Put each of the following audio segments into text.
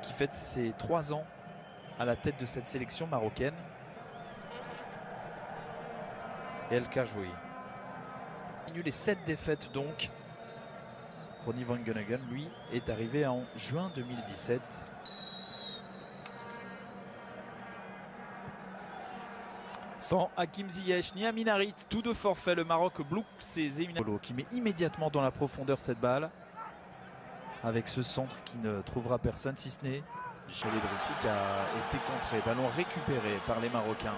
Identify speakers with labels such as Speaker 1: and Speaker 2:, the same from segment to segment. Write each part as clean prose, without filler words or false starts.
Speaker 1: qui fête ses 3 ans à la tête de cette sélection marocaine. Et El Kajwoui. Les 7 défaites donc. Ronnie van Gunningen, lui, est arrivé en juin 2017. Sans Hakim Ziyech ni Amin Harit, tous deux forfaits, le Maroc bloupe ses éliminatoires qui met immédiatement dans la profondeur cette balle. Avec ce centre qui ne trouvera personne si ce n'est El Idrissi qui a été contré. Ballon récupéré par les Marocains.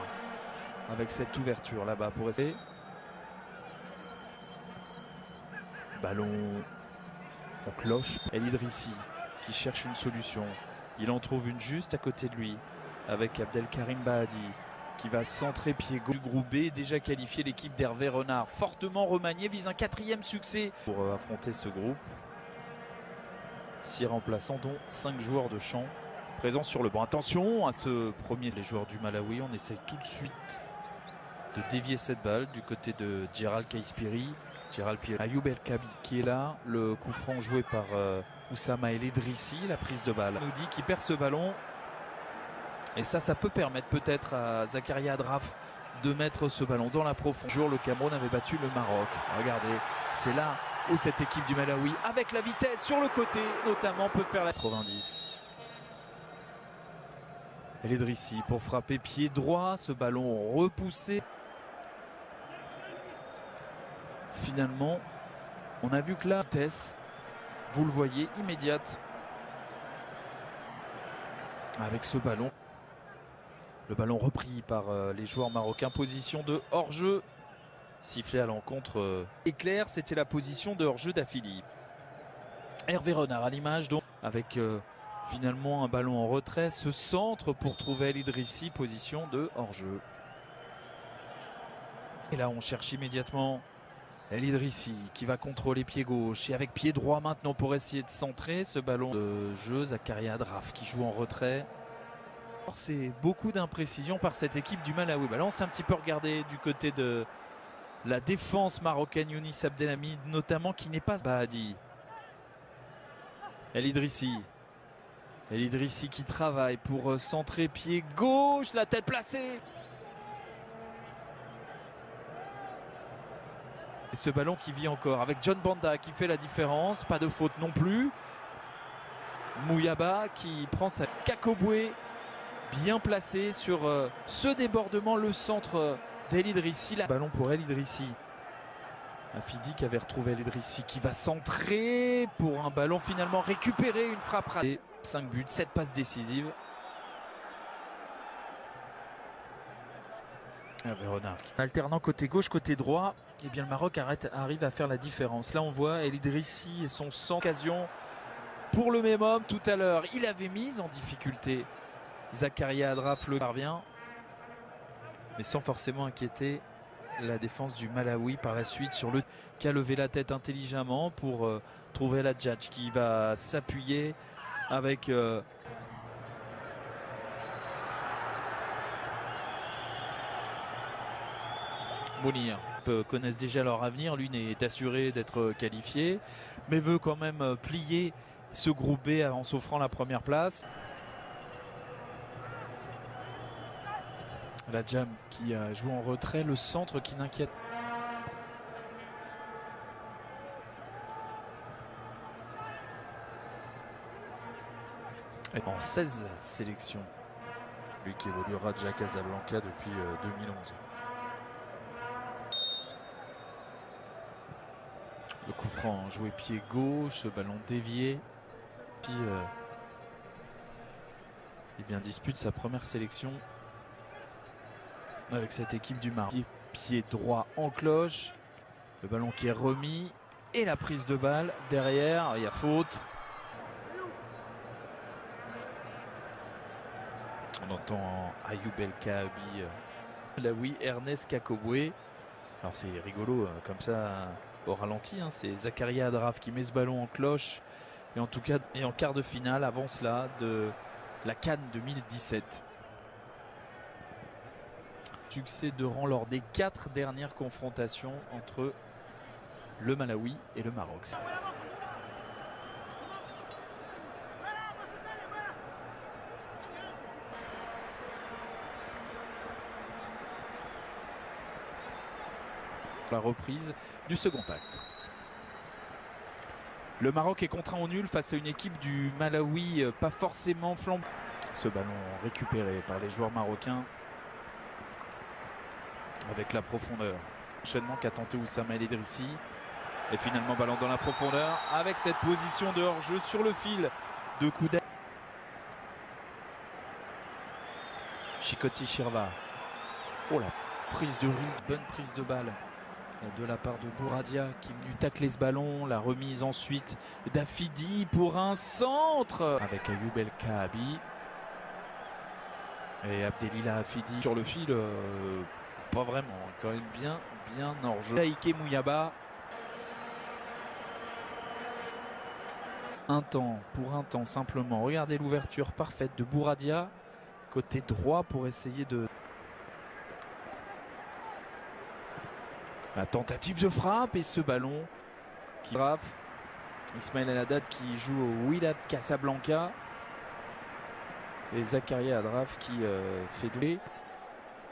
Speaker 1: Avec cette ouverture là-bas pour essayer. Ballon en cloche. El Idrissi qui cherche une solution. Il en trouve une juste à côté de lui. Avec Abdelkarim Bahadi qui va centrer pied gauche du groupe B, déjà qualifié. L'équipe d'Hervé Renard, fortement remaniée, vise un 4e succès pour affronter ce groupe. 6 remplaçants, dont 5 joueurs de champ présents sur le banc. Attention à ce premier, les joueurs du Malawi. On essaye tout de suite de dévier cette balle du côté de Djeral Kaispiri. Ayoub El Kabi qui est là. Le coup franc joué par Oussama El Idrissi. La prise de balle. Nous dit qu'il perd ce ballon. Et ça peut permettre peut-être à Zakaria Adraf de mettre ce ballon dans la profondeur. Le Cameroun avait battu le Maroc. Regardez, c'est là où cette équipe du Malawi, avec la vitesse sur le côté, notamment, peut faire la 90. El Idrissi pour frapper pied droit. Ce ballon repoussé. Finalement, on a vu que la vitesse, vous le voyez, immédiate. Avec ce ballon. Le ballon repris par les joueurs marocains. Position de hors-jeu. Sifflé à l'encontre. Éclair, c'était la position de hors-jeu d'Afili. Hervé Renard à l'image, donc avec finalement un ballon en retrait. Ce centre pour trouver El Idrissi, position de hors-jeu. Et là, on cherche immédiatement El Idrissi qui va contrôler pied gauche. Et avec pied droit maintenant pour essayer de centrer ce ballon de jeu. Zakaria Adraf qui joue en retrait. C'est beaucoup d'imprécisions par cette équipe du Malawi. Là, on s'est un petit peu regardé du côté de la défense marocaine. Younis Abdelhamid notamment qui n'est pas Bahadi. El Idrissi qui travaille pour centrer pied gauche, la tête placée. Et ce ballon qui vit encore avec John Banda qui fait la différence. Pas de faute non plus. Mouyaba qui prend sa Kakoboué. Bien placé sur ce débordement, le centre d'El Idrissi. Ballon pour El Idrissi. Afidi qui avait retrouvé El Idrissi qui va centrer pour un ballon finalement récupéré. Une frappe ratée. 5 buts, 7 passes décisives. Hervé Renard. Alternant côté gauche, côté droit. Et bien le Maroc arrive à faire la différence. Là on voit El Idrissi et son centre. Occasion pour le même homme tout à l'heure. Il avait mis en difficulté Zakaria Adraf, le parvient, mais sans forcément inquiéter la défense du Malawi par la suite sur le qui a levé la tête intelligemment pour trouver la Djadj qui va s'appuyer avec Mounir. Connaissent déjà leur avenir, lui n'est assuré d'être qualifié, mais veut quand même plier ce groupe B en s'offrant la première place. La Jam qui joue en retrait, le centre qui n'inquiète. En 16 sélections, lui qui évoluera déjà à Casablanca depuis 2011. Le coup franc joué pied gauche, ce ballon dévié. Puis dispute sa première sélection avec cette équipe du Maroc. Pied droit en cloche, le ballon qui est remis et la prise de balle derrière, il y a faute. On entend Ayoub El Kabi, là oui, Ernest Kakoboué. Alors c'est rigolo comme ça au ralenti, hein. C'est Zakaria Adraf qui met ce ballon en cloche et en tout cas et en quart de finale avant cela de la CAN 2017. Succès de rang lors des 4 dernières confrontations entre le Malawi et le Maroc. La reprise du second acte. Le Maroc est contraint au nul face à une équipe du Malawi pas forcément flambant. Ce ballon récupéré par les joueurs marocains avec la profondeur. Enchaînement qu'a tenté Oussama El Idrissi. Et finalement ballon dans la profondeur avec cette position de hors-jeu sur le fil de Kouda. Chikoti Chirva. Oh la prise de risque, bonne prise de balle de la part de Bouradia qui est venu tacler ce ballon. La remise ensuite d'Afidi pour un centre avec Ayoub El Kaabi. Et Abdelila Afidi sur le fil, pas vraiment, quand même bien hors-jeu. Ike Mouyaba. Un temps simplement. Regardez l'ouverture parfaite de Bouradia côté droit pour essayer de... La tentative de frappe et ce ballon qui frappe. Ismaël El Haddad qui joue au Wydad Casablanca. Et Zakaria Adraf qui fait douer.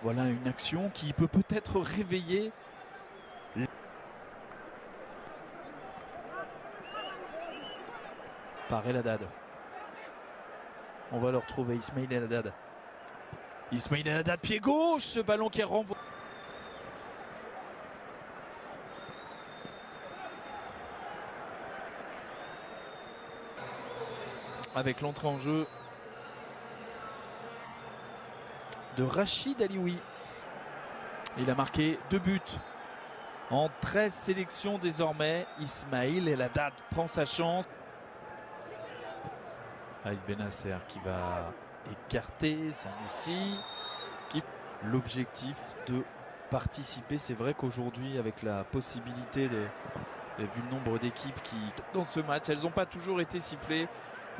Speaker 1: Voilà une action qui peut peut-être réveiller. Par El Haddad. On va le retrouver, Ismaël El Haddad. Ismaël El Haddad, pied gauche, ce ballon qui est renvoyé. Avec l'entrée en jeu de Rachid Alioui. Il a marqué 2 buts en 13 sélections désormais. Ismaël El Haddad prend sa chance. Aïd Benasser qui va écarter Sanoussi. L'objectif de participer, c'est vrai qu'aujourd'hui avec la possibilité de... vu le nombre d'équipes qui dans ce match, elles n'ont pas toujours été sifflées.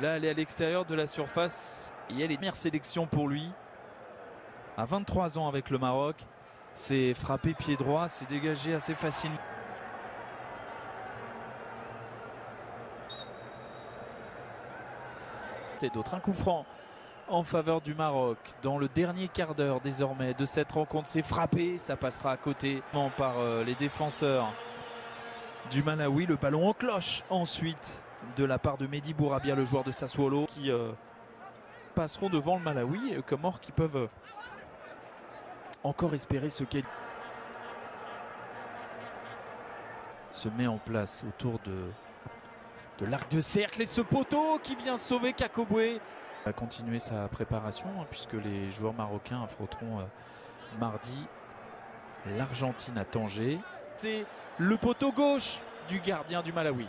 Speaker 1: Là, elle est à l'extérieur de la surface et elle est première sélection pour lui. À 23 ans avec le Maroc, c'est frappé pied droit, c'est dégagé assez facilement. Et d'autres, un coup franc en faveur du Maroc dans le dernier quart d'heure désormais de cette rencontre. C'est frappé, ça passera à côté par les défenseurs du Malawi. Le ballon en cloche ensuite de la part de Mehdi Bourabia, le joueur de Sassuolo, qui passeront devant le Malawi. Et les Comores qui peuvent encore espérer ce qu'elle se met en place autour de l'arc de cercle. Et ce poteau qui vient sauver Kakoboué va continuer sa préparation puisque les joueurs marocains affronteront mardi l'Argentine à Tanger. C'est le poteau gauche du gardien du Malawi.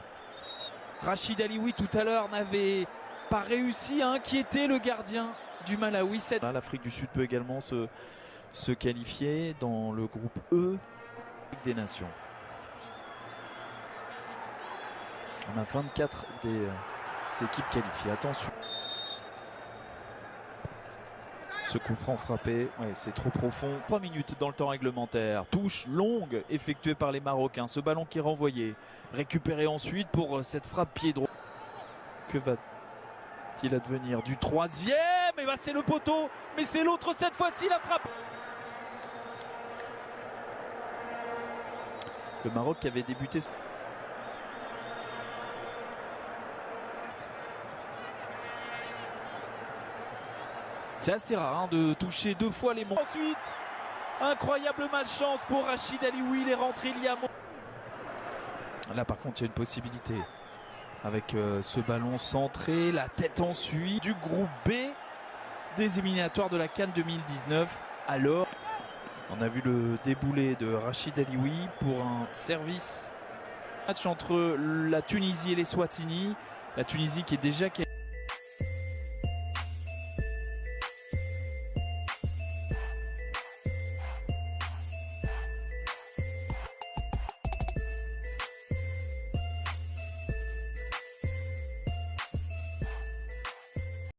Speaker 1: Rachid Alioui tout à l'heure n'avait pas réussi à inquiéter le gardien du Malawi. L'Afrique du Sud peut également se qualifier dans le groupe E des Nations. On a 24 des équipes qualifiées. Attention. Ce coup franc frappé, ouais, c'est trop profond. 3 minutes dans le temps réglementaire. Touche longue effectuée par les Marocains. Ce ballon qui est renvoyé. Récupéré ensuite pour cette frappe pied droit. Que va-t-il advenir du troisième? Et bah c'est le poteau, mais c'est l'autre cette fois-ci, la frappe. Le Maroc qui avait débuté. C'est assez rare de toucher 2 fois les monts. Ensuite, incroyable malchance pour Rachid Alioui. Il est rentré il y a... Là par contre il y a une possibilité. Avec ce ballon centré, la tête en suit du groupe B des éliminatoires de la CAN 2019. Alors, on a vu le déboulé de Rachid Alioui pour un service. Match entre la Tunisie et les Swatini. La Tunisie qui est déjà...